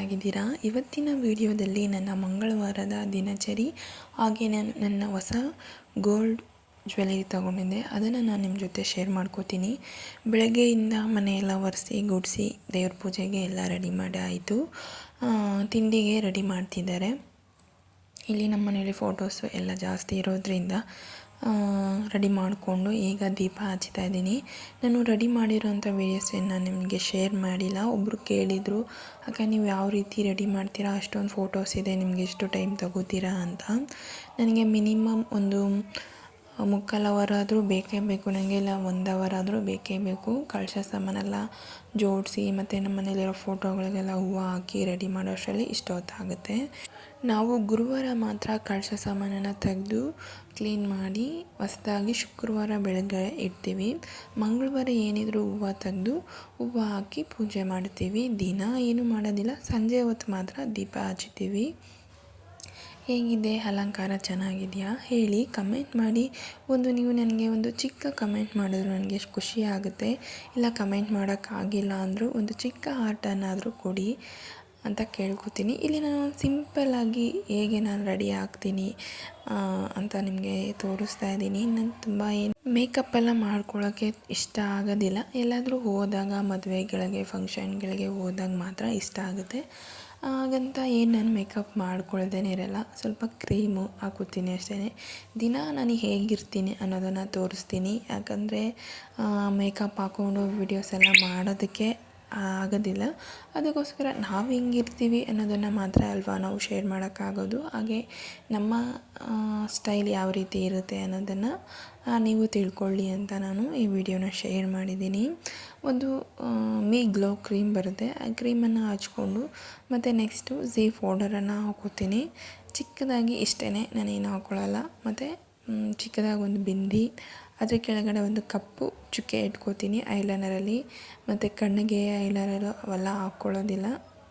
ಚೆನ್ನಾಗಿದ್ದೀರಾ? ಇವತ್ತಿನ ವಿಡಿಯೋದಲ್ಲಿ ನನ್ನ ಮಂಗಳವಾರದ ದಿನಚರಿ ಹಾಗೆ ನಾನು ನನ್ನ ಹೊಸ ಗೋಲ್ಡ್ ಜ್ಯುವೆಲ್ಲರಿ ತಗೊಂಡಿದ್ದೆ, ಅದನ್ನು ನಾನು ನಿಮ್ಮ ಜೊತೆ ಶೇರ್ ಮಾಡ್ಕೋತೀನಿ. ಬೆಳಗ್ಗೆಯಿಂದ ಮನೆಯೆಲ್ಲ ಒರೆಸಿ ಗುಡಿಸಿ ದೇವ್ರ ಪೂಜೆಗೆ ಎಲ್ಲ ರೆಡಿ ಮಾಡಿ ಆಯಿತು. ತಿಂಡಿಗೆ ರೆಡಿ ಮಾಡ್ತಿದ್ದಾರೆ. ಇಲ್ಲಿ ನಮ್ಮ ಮನೆಯಲ್ಲಿ ಫೋಟೋಸು ಎಲ್ಲ ಜಾಸ್ತಿ ಇರೋದ್ರಿಂದ ರೆಡಿ ಮಾಡಿಕೊಂಡು ಈಗ ದೀಪ ಹಚ್ತಾ ಇದ್ದೀನಿ. ನಾನು ರೆಡಿ ಮಾಡಿರೋಂಥ ವೀಡಿಯೋಸನ್ನು ನಿಮಗೆ ಶೇರ್ ಮಾಡಿಲ್ಲ. ಒಬ್ಬರು ಕೇಳಿದರು, ಅಕ್ಕ ನೀವು ಯಾವ ರೀತಿ ರೆಡಿ ಮಾಡ್ತೀರಾ, ಅಷ್ಟೊಂದು ಫೋಟೋಸ್ ಇದೆ, ನಿಮಗೆ ಎಷ್ಟು ಟೈಮ್ ತಗೋತೀರಾ ಅಂತ. ನನಗೆ ಮಿನಿಮಮ್ ಒಂದು ಮುಕ್ಕಾಲು ಅವರ್ ಆದರೂ ಬೇಕೇ ಬೇಕು, ನನಗೆ ಇಲ್ಲ 1 ಅವರ್ ಆದರೂ ಬೇಕೇ ಬೇಕು. ಕಳಶ ಸಾಮಾನೆಲ್ಲ ಜೋಡಿಸಿ ಮತ್ತು ನಮ್ಮ ಮನೇಲಿರೋ ಫೋಟೋಗಳಿಗೆಲ್ಲ ಹೂವು ಹಾಕಿ ರೆಡಿ ಮಾಡೋ ಅಷ್ಟರಲ್ಲಿ ಇಷ್ಟೊತ್ತಾಗುತ್ತೆ. ನಾವು ಗುರುವಾರ ಮಾತ್ರ ಕಳಶ ಸಾಮಾನನ್ನು ತೆಗೆದು ಕ್ಲೀನ್ ಮಾಡಿ ಹೊಸದಾಗಿ ಶುಕ್ರವಾರ ಬೆಳಗ್ಗೆ ಇಡ್ತೀವಿ. ಮಂಗಳವಾರ ಏನಿದ್ರು ಹೂವು ತೆಗೆದು ಹೂವು ಹಾಕಿ ಪೂಜೆ ಮಾಡ್ತೀವಿ. ದಿನ ಏನೂ ಮಾಡೋದಿಲ್ಲ, ಸಂಜೆ ಹೊತ್ತು ಮಾತ್ರ ದೀಪ ಹಚ್ತೀವಿ. ಹೇಗಿದೆ ಅಲಂಕಾರ, ಚೆನ್ನಾಗಿದೆಯಾ ಹೇಳಿ, ಕಮೆಂಟ್ ಮಾಡಿ. ನೀವು ನನಗೆ ಒಂದು ಚಿಕ್ಕ ಕಮೆಂಟ್ ಮಾಡಿದ್ರು ನನಗೆ ಎಷ್ಟು ಖುಷಿ ಆಗುತ್ತೆ. ಇಲ್ಲ ಕಮೆಂಟ್ ಮಾಡೋಕ್ಕಾಗಿಲ್ಲ ಅಂದರೂ ಒಂದು ಚಿಕ್ಕ ಹಾರ್ಟನ್ನಾದರೂ ಕೊಡಿ ಅಂತ ಕೇಳ್ಕೊತೀನಿ. ಇಲ್ಲಿ ನಾನು ಸಿಂಪಲ್ಲಾಗಿ ಹೇಗೆ ನಾನು ರೆಡಿ ಆಗ್ತೀನಿ ಅಂತ ನಿಮಗೆ ತೋರಿಸ್ತಾ ಇದ್ದೀನಿ. ನಾನು ತುಂಬ ಮೇಕಪ್ಪೆಲ್ಲ ಮಾಡ್ಕೊಳ್ಳೋಕ್ಕೆ ಇಷ್ಟ ಆಗೋದಿಲ್ಲ. ಎಲ್ಲಾದರೂ ಹೋದಾಗ ಮದುವೆಗಳಿಗೆ ಫಂಕ್ಷನ್ಗಳಿಗೆ ಹೋದಾಗ ಮಾತ್ರ ಇಷ್ಟ ಆಗುತ್ತೆ. ಹಾಗಂತ ನಾನು ಮೇಕಪ್ ಮಾಡ್ಕೊಳ್ದೇ ಇರಲ್ಲ, ಸ್ವಲ್ಪ ಕ್ರೀಮು ಹಾಕೋತೀನಿ ಅಷ್ಟೇ. ದಿನ ನಾನು ಹೇಗಿರ್ತೀನಿ ಅನ್ನೋದನ್ನು ತೋರಿಸ್ತೀನಿ. ಯಾಕಂದರೆ ಮೇಕಪ್ ಹಾಕ್ಕೊಂಡು ವಿಡಿಯೋಸ್ ಎಲ್ಲ ಮಾಡೋದಕ್ಕೆ ಆಗೋದಿಲ್ಲ. ಅದಕ್ಕೋಸ್ಕರ ನಾವು ಹೆಂಗಿರ್ತೀವಿ ಅನ್ನೋದನ್ನು ಮಾತ್ರ ಅಲ್ವಾ ನಾವು ಶೇರ್ ಮಾಡೋಕ್ಕಾಗೋದು. ಹಾಗೆ ನಮ್ಮ ಸ್ಟೈಲ್ ಯಾವ ರೀತಿ ಇರುತ್ತೆ ಅನ್ನೋದನ್ನು ನೀವು ತಿಳ್ಕೊಳ್ಳಿ ಅಂತ ನಾನು ಈ ವಿಡಿಯೋನ ಶೇರ್ ಮಾಡಿದ್ದೀನಿ. ಒಂದು ಮೀ ಗ್ಲೋ ಕ್ರೀಮ್ ಬರುತ್ತೆ, ಆ ಕ್ರೀಮನ್ನು ಹಚ್ಕೊಂಡು ಮತ್ತು ನೆಕ್ಸ್ಟು ಝೀ ಪೌಡರನ್ನು ಹಾಕೋತೀನಿ. ಚಿಕ್ಕದಾಗಿ ಇಷ್ಟೇ, ನಾನೇನು ಹಾಕ್ಕೊಳ್ಳಲ್ಲ. ಮತ್ತು ಚಿಕ್ಕದಾಗಿ ಒಂದು ಬಿಂದಿ, ಅದ್ರ ಕೆಳಗಡೆ ಒಂದು ಕಪ್ಪು ಚುಕ್ಕೆ ಇಟ್ಕೋತೀನಿ ಐಲೈನರಲ್ಲಿ. ಮತ್ತು ಕಣ್ಣಿಗೆ ಐಲೈನರ್ ಅವೆಲ್ಲ ಹಾಕ್ಕೊಳ್ಳೋದಿಲ್ಲ.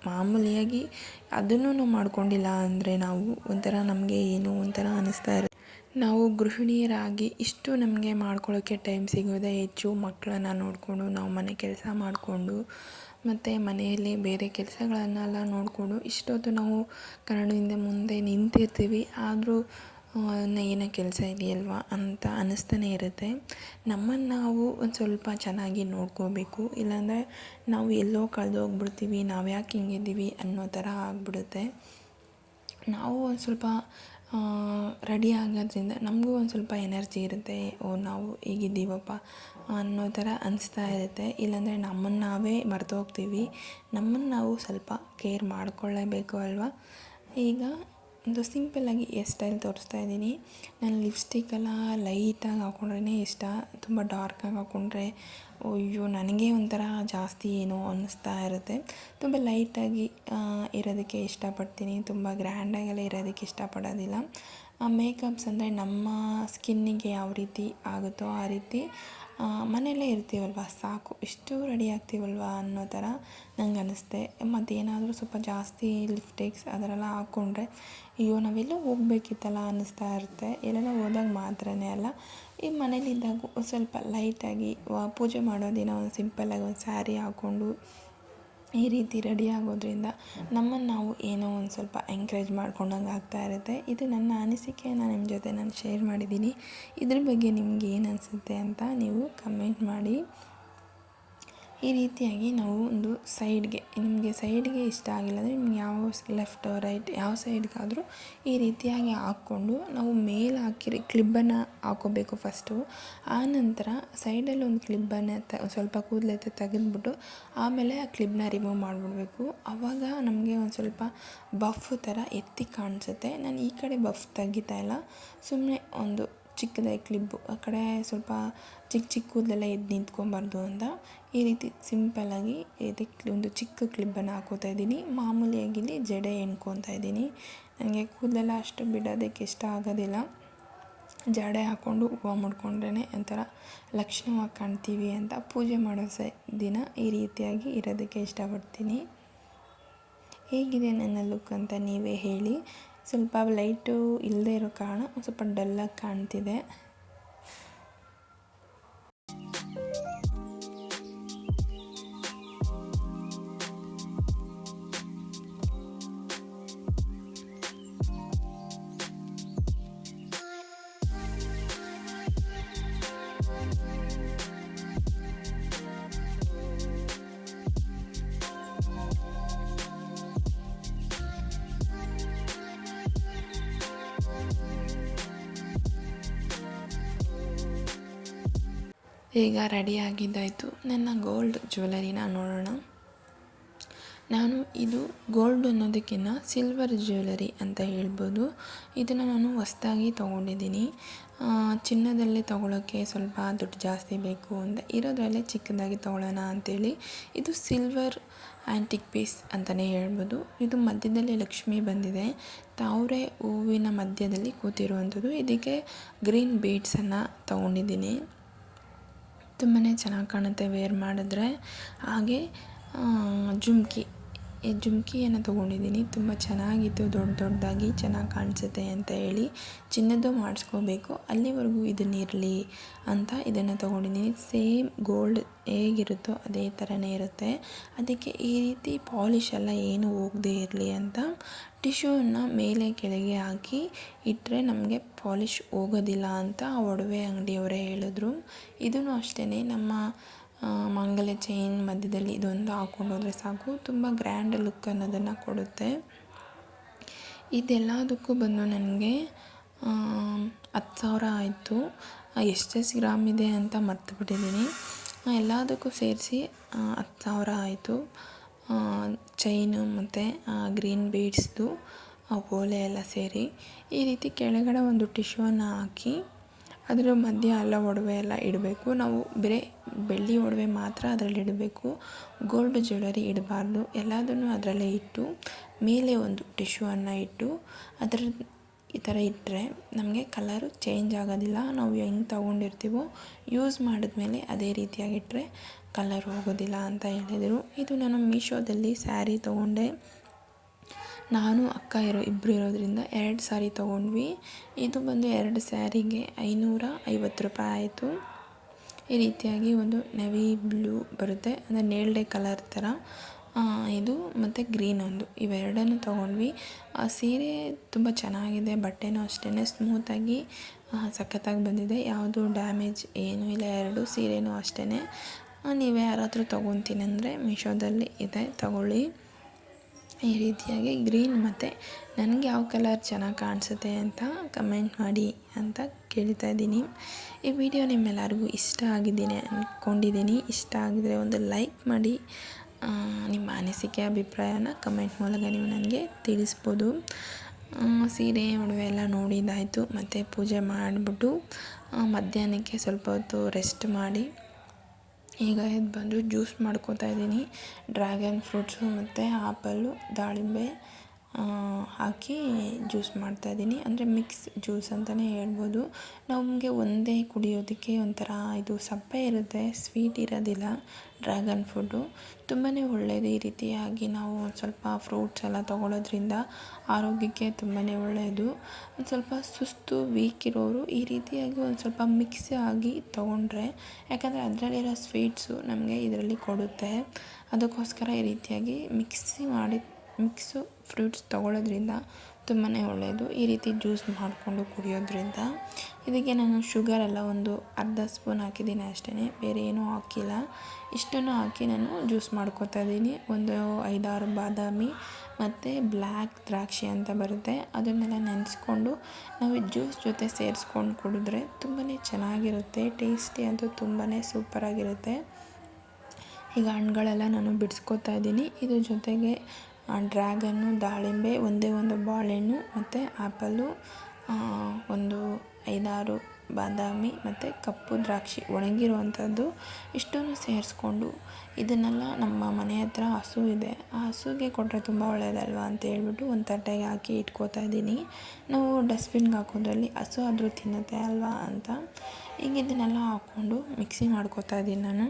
ಮಾಮೂಲಿಯಾಗಿ ಅದನ್ನು ನಾವು ಮಾಡ್ಕೊಂಡಿಲ್ಲ ಅಂದರೆ ನಾವು ಒಂಥರ ನಮಗೆ ಏನೋ ಒಂಥರ ಅನ್ನಿಸ್ತಾ ಇರುತ್ತೆ. ನಾವು ಗೃಹಿಣಿಯರಾಗಿ ಇಷ್ಟು ನಮಗೆ ಮಾಡ್ಕೊಳ್ಳೋಕ್ಕೆ ಟೈಮ್ ಸಿಗೋದೇ ಹೆಚ್ಚು. ಮಕ್ಕಳನ್ನು ನೋಡಿಕೊಂಡು ನಾವು ಮನೆ ಕೆಲಸ ಮಾಡಿಕೊಂಡು ಮತ್ತು ಮನೆಯಲ್ಲಿ ಬೇರೆ ಕೆಲಸಗಳನ್ನೆಲ್ಲ ನೋಡಿಕೊಂಡು ಇಷ್ಟೊತ್ತು ನಾವು ಕನ್ನಡಿಯಿಂದ ಮುಂದೆ ನಿಂತಿರ್ತೀವಿ. ಆದರೂ ಏನೋ ಕೆಲಸ ಇದೆಯಲ್ವಾ ಅಂತ ಅನ್ನಿಸ್ತಾನೆ ಇರುತ್ತೆ. ನಮ್ಮನ್ನು ನಾವು ಒಂದು ಸ್ವಲ್ಪ ಚೆನ್ನಾಗಿ ನೋಡ್ಕೋಬೇಕು, ಇಲ್ಲಾಂದರೆ ನಾವು ಎಲ್ಲೋ ಕಳೆದೋಗ್ಬಿಡ್ತೀವಿ, ನಾವು ಯಾಕೆ ಹಿಂಗಿದ್ದೀವಿ ಅನ್ನೋ ಥರ ಆಗಿಬಿಡುತ್ತೆ. ನಾವು ಒಂದು ಸ್ವಲ್ಪ ರೆಡಿ ಆಗೋದ್ರಿಂದ ನಮಗೂ ಒಂದು ಸ್ವಲ್ಪ ಎನರ್ಜಿ ಇರುತ್ತೆ. ನಾವು ಹೀಗಿದ್ದೀವಪ್ಪ ಅನ್ನೋ ಥರ ಅನಿಸ್ತಾ ಇರುತ್ತೆ. ಇಲ್ಲಾಂದರೆ ನಮ್ಮನ್ನು ನಾವೇ ಮರ್ತೋಗ್ತೀವಿ. ನಮ್ಮನ್ನು ನಾವು ಸ್ವಲ್ಪ ಕೇರ್ ಮಾಡಿಕೊಳ್ಳೇಬೇಕು ಅಲ್ವಾ. ಈಗ ಒಂದು ಸಿಂಪಲ್ಲಾಗಿ ಹೇರ್ ಸ್ಟೈಲ್ ತೋರಿಸ್ತಾ ಇದ್ದೀನಿ. ನಾನು ಲಿಪ್ಸ್ಟಿಕ್ಕೆಲ್ಲ ಲೈಟಾಗಿ ಹಾಕ್ಕೊಂಡ್ರೇ ಇಷ್ಟ. ತುಂಬ ಡಾರ್ಕಾಗಿ ಹಾಕ್ಕೊಂಡ್ರೆ ಅಯ್ಯೋ ನನಗೆ ಒಂಥರ ಜಾಸ್ತಿ ಏನೋ ಅನ್ನಿಸ್ತಾ ಇರುತ್ತೆ. ತುಂಬ ಲೈಟಾಗಿ ಇರೋದಕ್ಕೆ ಇಷ್ಟಪಡ್ತೀನಿ, ತುಂಬ ಗ್ರ್ಯಾಂಡಾಗೆಲ್ಲ ಇರೋದಕ್ಕೆ ಇಷ್ಟಪಡೋದಿಲ್ಲ. ಮೇಕಪ್ಸ್ ಅಂದರೆ ನಮ್ಮ ಸ್ಕಿನ್ನಿಗೆ ಯಾವ ರೀತಿ ಆಗುತ್ತೋ ಆ ರೀತಿ ಮನೆಯಲ್ಲೇ ಇರ್ತೀವಲ್ವ, ಸಾಕು, ಇಷ್ಟು ರೆಡಿ ಆಗ್ತೀವಲ್ವ ಅನ್ನೋ ಥರ ನಂಗೆ ಅನ್ನಿಸ್ತೆ. ಮತ್ತೇನಾದರೂ ಸ್ವಲ್ಪ ಜಾಸ್ತಿ ಲಿಪ್ಸ್ಟಿಕ್ಸ್ ಅದರೆಲ್ಲ ಹಾಕ್ಕೊಂಡ್ರೆ ಅಯ್ಯೋ ನಾವೆಲ್ಲೋ ಹೋಗ್ಬೇಕಿತ್ತಲ್ಲ ಅನ್ನಿಸ್ತಾ ಇರುತ್ತೆ. ಎಲ್ಲೆಲ್ಲ ಹೋದಾಗ ಮಾತ್ರನೇ ಅಲ್ಲ, ಈ ಮನೇಲಿದ್ದಾಗ ಸ್ವಲ್ಪ ಲೈಟಾಗಿ ಪೂಜೆ ಮಾಡೋ ದಿನ ಒಂದು ಸಿಂಪಲ್ಲಾಗಿ ಒಂದು ಸ್ಯಾರಿ ಹಾಕ್ಕೊಂಡು ಈ ರೀತಿ ರೆಡಿ ಆಗೋದ್ರಿಂದ ನಮ್ಮನ್ನು ನಾವು ಏನೋ ಒಂದು ಸ್ವಲ್ಪ ಎಂಕರೇಜ್ ಮಾಡ್ಕೊಂಡಂಗೆ ಆಗ್ತಾ ಇರುತ್ತೆ. ಇದು ನನ್ನ ಅನಿಸಿಕೆಯನ್ನು ನಿಮ್ಮ ಜೊತೆ ನಾನು ಶೇರ್ ಮಾಡಿದ್ದೀನಿ. ಇದ್ರ ಬಗ್ಗೆ ನಿಮ್ಗೆ ಏನು ಅನಿಸುತ್ತೆ ಅಂತ ನೀವು ಕಮೆಂಟ್ ಮಾಡಿ. ಈ ರೀತಿಯಾಗಿ ನಾವು ಒಂದು ಸೈಡ್ಗೆ, ನಿಮಗೆ ಸೈಡ್ಗೆ ಇಷ್ಟ ಆಗಿಲ್ಲ ಅಂದರೆ ನಿಮ್ಗೆ ಯಾವ ಲೆಫ್ಟ್ ರೈಟ್ ಯಾವ ಸೈಡ್ಗಾದರೂ ಈ ರೀತಿಯಾಗಿ ಹಾಕ್ಕೊಂಡು ನಾವು ಮೇಲೆ ಹಾಕಿರಿ ಕ್ಲಿಬ್ಬನ್ನು ಹಾಕೋಬೇಕು ಫಸ್ಟು. ಆನಂತರ ಸೈಡಲ್ಲಿ ಒಂದು ಕ್ಲಿಬ್ಬನ್ನು ಸ್ವಲ್ಪ ಕೂದಲೆತ್ತ ತೆಗೆದ್ಬಿಟ್ಟು ಆಮೇಲೆ ಆ ಕ್ಲಿಬ್ನ ರಿಮೂವ್ ಮಾಡಿಬಿಡ್ಬೇಕು. ಆವಾಗ ನಮಗೆ ಒಂದು ಸ್ವಲ್ಪ ಬಫ್ ಥರ ಎತ್ತಿ ಕಾಣಿಸುತ್ತೆ. ನಾನು ಈ ಕಡೆ ಬಫ್ ತೆಗಿತಾ ಇಲ್ಲ, ಸುಮ್ಮನೆ ಒಂದು ಚಿಕ್ಕದಾಗಿ ಕ್ಲಿಬ್ಬು ಆ ಕಡೆ ಸ್ವಲ್ಪ ಚಿಕ್ಕ ಕೂದಲೆಲ್ಲ ಎದ್ದು ನಿಂತ್ಕೊಬಾರ್ದು ಅಂತ ಈ ರೀತಿ ಸಿಂಪಲ್ಲಾಗಿ ಇದಕ್ಕೆ ಒಂದು ಚಿಕ್ಕ ಕ್ಲಿಬ್ಬನ್ನು ಹಾಕೋತಾ ಇದ್ದೀನಿ. ಮಾಮೂಲಿಯಾಗಿ ಜಡೆ ಎಣ್ಕೊತಾ ಇದ್ದೀನಿ. ನನಗೆ ಕೂದಲೆಲ್ಲ ಅಷ್ಟು ಬಿಡೋದಕ್ಕೆ ಇಷ್ಟ ಆಗೋದಿಲ್ಲ. ಜಡೆ ಹಾಕ್ಕೊಂಡು ಹೂವು ಮುಡ್ಕೊಂಡ್ರೇ ಒಂಥರ ಲಕ್ಷಣವಾಗಿ ಕಾಣ್ತೀವಿ ಅಂತ ಪೂಜೆ ಮಾಡೋ ದಿನ ಈ ರೀತಿಯಾಗಿ ಇರೋದಕ್ಕೆ ಇಷ್ಟಪಡ್ತೀನಿ. ಹೇಗಿದೆ ನನ್ನ ಲುಕ್ ಅಂತ ನೀವೇ ಹೇಳಿ. ಸ್ವಲ್ಪ ಲೈಟು ಇಲ್ಲದೆ ಇರೋ ಕಾರಣ ಸ್ವಲ್ಪ ಡಲ್ಲಾಗಿ ಕಾಣ್ತಿದೆ. ಈಗ ರೆಡಿ ಆಗಿದ್ದಾಯಿತು. ನನ್ನ ಗೋಲ್ಡ್ ಜ್ಯುವೆಲರಿನ ನೋಡೋಣ. ನಾನು ಇದು ಗೋಲ್ಡ್ ಅನ್ನೋದಕ್ಕಿಂತ ಸಿಲ್ವರ್ ಜ್ಯುವೆಲರಿ ಅಂತ ಹೇಳ್ಬೋದು. ಇದನ್ನು ನಾನು ಹೊಸ್ದಾಗಿ ತೊಗೊಂಡಿದ್ದೀನಿ. ಚಿನ್ನದಲ್ಲಿ ತೊಗೊಳೋಕ್ಕೆ ಸ್ವಲ್ಪ ದುಡ್ಡು ಜಾಸ್ತಿ ಬೇಕು ಅಂತ ಇರೋದ್ರಲ್ಲೇ ಚಿಕ್ಕದಾಗಿ ತೊಗೊಳ್ಳೋಣ ಅಂಥೇಳಿ ಇದು ಸಿಲ್ವರ್ ಆ್ಯಂಟಿಕ್ ಪೀಸ್ ಅಂತಲೇ ಹೇಳ್ಬೋದು. ಇದು ಮಧ್ಯದಲ್ಲಿ ಲಕ್ಷ್ಮಿ ಬಂದಿದೆ, ತಾವರೆ ಹೂವಿನ ಮಧ್ಯದಲ್ಲಿ ಕೂತಿರುವಂಥದ್ದು. ಇದಕ್ಕೆ ಗ್ರೀನ್ ಬೀಡ್ಸನ್ನು ತೊಗೊಂಡಿದ್ದೀನಿ. ತುಂಬಾ ಚೆನ್ನಾಗಿ ಕಾಣುತ್ತೆ ವೇರ್ ಮಾಡಿದ್ರೆ. ಹಾಗೆ ಈ ಜುಮ್ಕಿಯನ್ನು ತೊಗೊಂಡಿದ್ದೀನಿ. ತುಂಬ ಚೆನ್ನಾಗಿತ್ತು, ದೊಡ್ಡದಾಗಿ ಚೆನ್ನಾಗಿ ಕಾಣಿಸುತ್ತೆ ಅಂತ ಹೇಳಿ ಚಿನ್ನದ್ದು ಮಾಡಿಸ್ಕೋಬೇಕು, ಅಲ್ಲಿವರೆಗೂ ಇದನ್ನಿರಲಿ ಅಂತ ಇದನ್ನು ತೊಗೊಂಡಿದ್ದೀನಿ. ಸೇಮ್ ಗೋಲ್ಡ್ ಹೇಗಿರುತ್ತೋ ಅದೇ ಥರನೇ ಇರುತ್ತೆ. ಅದಕ್ಕೆ ಈ ರೀತಿ ಪಾಲಿಶ್ ಎಲ್ಲ ಏನು ಹೋಗದೇ ಇರಲಿ ಅಂತ ಟಿಶ್ಯೂನ ಮೇಲೆ ಕೆಳಗೆ ಹಾಕಿ ಇಟ್ಟರೆ ನಮಗೆ ಪಾಲಿಶ್ ಹೋಗೋದಿಲ್ಲ ಅಂತ ಒಡವೆ ಅಂಗಡಿಯವರೇ ಹೇಳಿದ್ರು. ಇದೂ ಅಷ್ಟೇ, ನಮ್ಮ ಮಂಗಲ ಚೈನ್ ಮಧ್ಯದಲ್ಲಿ ಇದೊಂದು ಹಾಕ್ಕೊಂಡು ಹೋದರೆ ಸಾಕು, ತುಂಬ ಗ್ರ್ಯಾಂಡ್ ಲುಕ್ ಅನ್ನೋದನ್ನು ಕೊಡುತ್ತೆ. ಇದೆಲ್ಲದಕ್ಕೂ ಬಂದು ನನಗೆ 10,000 ಆಯಿತು. ಎಷ್ಟೆಷ್ಟು ಗ್ರಾಮ್ ಇದೆ ಅಂತ ಮರ್ತುಬಿಟ್ಟಿದ್ದೀನಿ. ಎಲ್ಲದಕ್ಕೂ ಸೇರಿಸಿ 10,000 ಆಯಿತು. ಚೈನು ಮತ್ತು ಗ್ರೀನ್ ಬೀಡ್ಸ್ದು ಓಲೆ ಎಲ್ಲ ಸೇರಿ ಈ ರೀತಿ ಕೆಳಗಡೆ ಒಂದು ಟಿಶ್ಯೂವನ್ನು ಹಾಕಿ ಅದರ ಮಧ್ಯೆ ಎಲ್ಲ ಒಡವೆ ಎಲ್ಲ ಇಡಬೇಕು. ನಾವು ಬರೀ ಬೆಳ್ಳಿ ಒಡವೆ ಮಾತ್ರ ಅದರಲ್ಲಿ ಇಡಬೇಕು, ಗೋಲ್ಡ್ ಜ್ಯುವೆಲರಿ ಇಡಬಾರ್ದು. ಎಲ್ಲದನ್ನು ಅದರಲ್ಲೇ ಇಟ್ಟು ಮೇಲೆ ಒಂದು ಟಿಶ್ಯೂವನ್ನು ಇಟ್ಟು ಅದರ ಈ ಥರ ಇಟ್ಟರೆ ನಮಗೆ ಕಲರು ಚೇಂಜ್ ಆಗೋದಿಲ್ಲ. ನಾವು ಹೆಂಗೆ ತೊಗೊಂಡಿರ್ತೀವೋ ಯೂಸ್ ಮಾಡಿದ್ಮೇಲೆ ಅದೇ ರೀತಿಯಾಗಿಟ್ಟರೆ ಕಲರ್ ಹೋಗೋದಿಲ್ಲ ಅಂತ ಹೇಳಿದರು. ಇದು ನಾನು ಮೀಶೋದಲ್ಲಿ ಸ್ಯಾರಿ ತೊಗೊಂಡೆ. ನಾನು ಅಕ್ಕ ಇಬ್ಬರು ಇರೋದ್ರಿಂದ 2 ಸ್ಯಾರಿ ತೊಗೊಂಡ್ವಿ. ಇದು ಬಂದು 2 ಸ್ಯಾರಿಗೆ 550 ರೂಪಾಯಿ ಆಯಿತು. ಈ ರೀತಿಯಾಗಿ ಒಂದು ನೆವಿ ಬ್ಲೂ ಬರುತ್ತೆ, ಅಂದರೆ ನೇಲ್ಡೆ ಕಲರ್ ಥರ ಇದು, ಮತ್ತು ಗ್ರೀನ್ ಒಂದು, ಇವೆರಡನ್ನು ತೊಗೊಂಡ್ವಿ. ಸೀರೆ ತುಂಬ ಚೆನ್ನಾಗಿದೆ, ಬಟ್ಟೆನೂ ಅಷ್ಟೇ ಸ್ಮೂತಾಗಿ ಸಖತ್ತಾಗಿ ಬಂದಿದೆ, ಯಾವುದು ಡ್ಯಾಮೇಜ್ ಏನೂ ಇಲ್ಲ. 2 ಸೀರೆನೂ ಅಷ್ಟೇ. ನೀವು ಯಾರಾದರೂ ತೊಗೊತೀನಿ ಅಂದರೆ ಮೀಶೋದಲ್ಲಿ ಇದೆ, ತಗೊಳ್ಳಿ. ಈ ರೀತಿಯಾಗಿ ಗ್ರೀನ್ ಮತ್ತು ನನಗೆ ಯಾವ ಕಲರ್ ಚೆನ್ನಾಗಿ ಕಾಣಿಸುತ್ತೆ ಅಂತ ಕಮೆಂಟ್ ಮಾಡಿ ಅಂತ ಕೇಳ್ತಾ ಇದ್ದೀನಿ. ಈ ವಿಡಿಯೋ ನಿಮ್ಮೆಲ್ಲರಿಗೂ ಇಷ್ಟ ಆಗಿದ್ದೀನಿ ಅಂದ್ಕೊಂಡಿದ್ದೀನಿ. ಇಷ್ಟ ಆಗಿದರೆ ಒಂದು ಲೈಕ್ ಮಾಡಿ, ನಿಮ್ಮ ಅನಿಸಿಕೆ ಅಭಿಪ್ರಾಯನ ಕಮೆಂಟ್ ಮೂಲಕ ನೀವು ನನಗೆ ತಿಳಿಸ್ಬೋದು. ಸೀರೆ ಒಡವೆ ಎಲ್ಲ ನೋಡಿದ್ದಾಯಿತು. ಮತ್ತು ಪೂಜೆ ಮಾಡಿಬಿಟ್ಟು ಮಧ್ಯಾಹ್ನಕ್ಕೆ ಸ್ವಲ್ಪ ಹೊತ್ತು ರೆಸ್ಟ್ ಮಾಡಿ ಈಗ ಎದ್ದು ಬಂದು ಜ್ಯೂಸ್ ಮಾಡ್ಕೋತಾ ಇದ್ದೀನಿ. ಡ್ರ್ಯಾಗನ್ ಫ್ರೂಟ್ಸು ಮತ್ತು ಆಪಲ್ಲು, ದಾಳಿಂಬೆ ಹಾಕಿ ಜ್ಯೂಸ್ ಮಾಡ್ತಾಯಿದ್ದೀನಿ. ಅಂದರೆ ಮಿಕ್ಸ್ ಜ್ಯೂಸ್ ಅಂತಲೇ ಹೇಳ್ಬೋದು. ನಮಗೆ ಒಂದೇ ಕುಡಿಯೋದಕ್ಕೆ ಒಂಥರ ಇದು ಸಪ್ಪೆ ಇರುತ್ತೆ, ಸ್ವೀಟ್ ಇರೋದಿಲ್ಲ. ಡ್ರ್ಯಾಗನ್ ಫ್ರೂಟು ತುಂಬಾ ಒಳ್ಳೆಯದು. ಈ ರೀತಿಯಾಗಿ ನಾವು ಒಂದು ಸ್ವಲ್ಪ ಫ್ರೂಟ್ಸ್ ಎಲ್ಲ ತೊಗೊಳೋದ್ರಿಂದ ಆರೋಗ್ಯಕ್ಕೆ ತುಂಬಾ ಒಳ್ಳೆಯದು. ಒಂದು ಸ್ವಲ್ಪ ಸುಸ್ತು ವೀಕ್ ಇರೋರು ಈ ರೀತಿಯಾಗಿ ಒಂದು ಸ್ವಲ್ಪ ಮಿಕ್ಸ್ ಆಗಿ ತೊಗೊಂಡ್ರೆ, ಯಾಕಂದರೆ ಅದರಲ್ಲಿರೋ ಸ್ವೀಟ್ಸು ನಮಗೆ ಇದರಲ್ಲಿ ಕೊಡುತ್ತೆ. ಅದಕ್ಕೋಸ್ಕರ ಈ ರೀತಿಯಾಗಿ ಮಿಕ್ಸು ಫ್ರೂಟ್ಸ್ ತೊಗೊಳೋದ್ರಿಂದ ತುಂಬಾ ಒಳ್ಳೆಯದು. ಈ ರೀತಿ ಜ್ಯೂಸ್ ಮಾಡಿಕೊಂಡು ಕುಡಿಯೋದ್ರಿಂದ. ಇದಕ್ಕೆ ನಾನು ಶುಗರೆಲ್ಲ ಒಂದು ಅರ್ಧ ಸ್ಪೂನ್ ಹಾಕಿದ್ದೀನಿ ಅಷ್ಟೇ, ಬೇರೆ ಏನೂ ಹಾಕಿಲ್ಲ. ಇಷ್ಟನ್ನು ಹಾಕಿ ನಾನು ಜ್ಯೂಸ್ ಮಾಡ್ಕೋತಾ ಇದ್ದೀನಿ. ಒಂದು 5-6 ಬಾದಾಮಿ ಮತ್ತು ಬ್ಲ್ಯಾಕ್ ದ್ರಾಕ್ಷಿ ಅಂತ ಬರುತ್ತೆ, ಅದನ್ನೆಲ್ಲ ನೆನೆಸ್ಕೊಂಡು ನಾವು ಜ್ಯೂಸ್ ಜೊತೆ ಸೇರಿಸ್ಕೊಂಡು ಕುಡಿದ್ರೆ ತುಂಬಾ ಚೆನ್ನಾಗಿರುತ್ತೆ. ಟೇಸ್ಟಿ ಅಂತೂ ತುಂಬಾ ಸೂಪರಾಗಿರುತ್ತೆ. ಈಗ ಹಣ್ಣುಗಳೆಲ್ಲ ನಾನು ಬಿಡಿಸ್ಕೋತಾ ಇದ್ದೀನಿ. ಇದ್ರ ಜೊತೆಗೆ ಡ್ರ್ಯಾಗನ್ನು, ದಾಳಿಂಬೆ, ಒಂದೇ ಒಂದು ಬಾಳೆಹಣ್ಣು ಮತ್ತು ಆ್ಯಪಲ್ಲು, ಒಂದು 5-6 ಬಾದಾಮಿ ಮತ್ತು ಕಪ್ಪು ದ್ರಾಕ್ಷಿ ಒಣಗಿರುವಂಥದ್ದು, ಇಷ್ಟನ್ನು ಸೇರಿಸ್ಕೊಂಡು ಇದನ್ನೆಲ್ಲ ನಮ್ಮ ಮನೆ ಹತ್ರ ಹಸು ಇದೆ, ಆ ಹಸುಗೆ ಕೊಟ್ಟರೆ ತುಂಬ ಒಳ್ಳೆಯದಲ್ವ ಅಂತ ಹೇಳ್ಬಿಟ್ಟು ಒಂದು ತಟ್ಟೆಗೆ ಹಾಕಿ ಇಟ್ಕೋತಾ ಇದ್ದೀನಿ. ನಾವು ಡಸ್ಟ್ಬಿನ್ಗೆ ಹಾಕೋದ್ರಲ್ಲಿ ಹಸು ಆದರೂ ತಿನ್ನುತ್ತೆ ಅಲ್ವಾ ಅಂತ. ಈಗ ಇದನ್ನೆಲ್ಲ ಹಾಕ್ಕೊಂಡು ಮಿಕ್ಸಿ ಮಾಡ್ಕೋತಾ ಇದ್ದೀನಿ ನಾನು.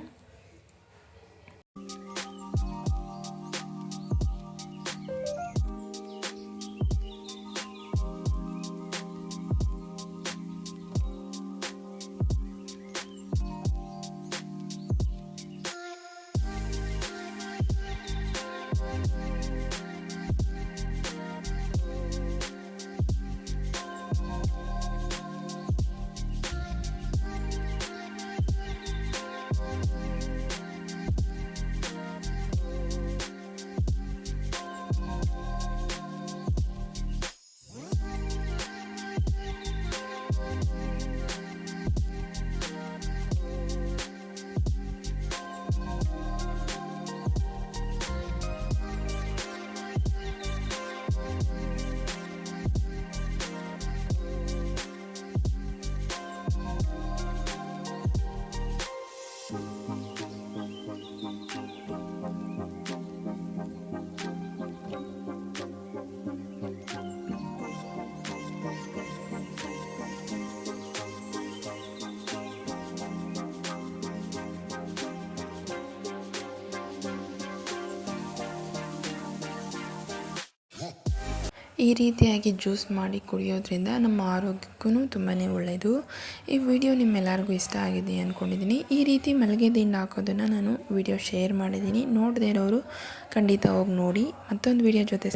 ಈ ರೀತಿಯಾಗಿ ಜ್ಯೂಸ್ ಮಾಡಿ ಕುಡಿಯೋದ್ರಿಂದ ನಮ್ಮ ಆರೋಗ್ಯಕ್ಕೂ ತುಂಬಾ ಒಳ್ಳೆಯದು. ಈ ವಿಡಿಯೋ ನಿಮ್ಮೆಲ್ಲರಿಗೂ ಇಷ್ಟ ಆಗಿದೆ ಅಂದ್ಕೊಂಡಿದ್ದೀನಿ. ಈ ರೀತಿ ಮಲ್ಲಿಗೆ ದಿಂಡು ಹಾಕೋದನ್ನು ನಾನು ವಿಡಿಯೋ ಶೇರ್ ಮಾಡಿದ್ದೀನಿ. ನೋಡದೇ ಇರೋರು ಖಂಡಿತ ಹೋಗಿ ನೋಡಿ. ಮತ್ತೊಂದು ವಿಡಿಯೋ ಜೊತೆ